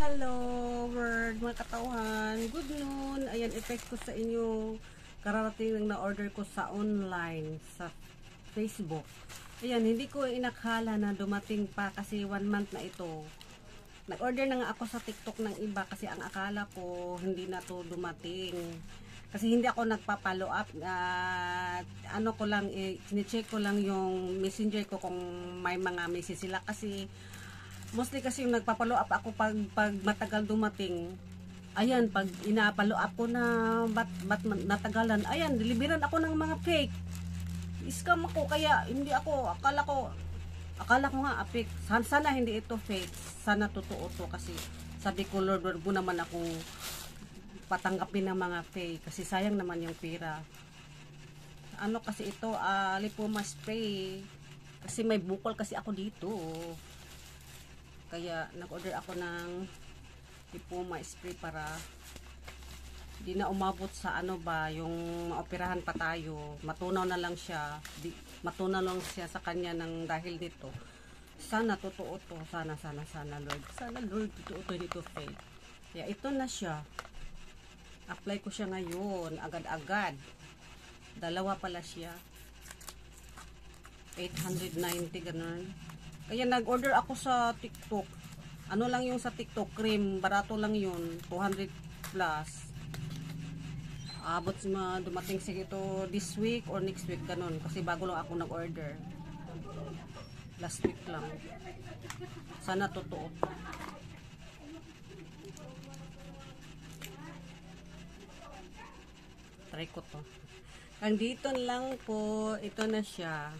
Hello world, mga katauhan. Good noon. Ayan, i-text ko sa inyo. Kararating lang na order ko sa online, sa Facebook. Ayan, hindi ko inakala na dumating pa kasi 1 month na ito. Nag-order na nga ako sa TikTok ng iba kasi ang akala ko hindi na to dumating. Kasi hindi ako nagpa-follow up. Ano ko lang, sine-check ko lang yung messenger ko kung may mga message sila kasi mostly kasi yung nagpa-follow up ako pag matagal dumating. Ayan, pag ina-follow up ko na ba't natagalan, ayan, deliveran ako ng mga fake. Scam ako, kaya hindi ako, akala ko nga fake. Sana hindi ito fake. Sana totoo to kasi sabi ko, Lord, wag mo naman akong patanggapin ng mga fake kasi sayang naman yung pera. Ano kasi ito, lipoma spray. Kasi may bukol kasi ako dito. Kaya nag-order ako ng lipoma spray para di na umabot sa ano ba, yung maoperahan pa tayo. Matunaw na lang siya. Matunaw lang siya sa kanya ng dahil dito. Sana totoo to. Sana Lord. Sana Lord, totoo to dito faith. Kaya ito na siya. Apply ko siya ngayon. Agad-agad. Dalawa pala siya. 890 ganun. Kaya nag-order ako sa TikTok. Ano lang yung sa TikTok, cream, barato lang yun, 200 plus. Abot dumating siguro this week or next week, ganun. Kasi bago lang ako nag-order. Last week lang. Sana totoo. Try ko to. Andito lang po, ito na siya.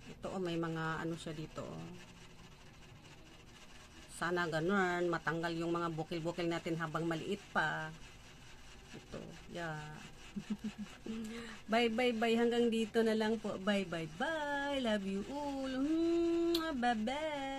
Ito may mga ano siya dito. Sana ganun, matanggal yung mga bukil-bukil natin habang maliit pa. Ito, yeah. Bye. Hanggang dito na lang po. Bye. Love you all. Bye.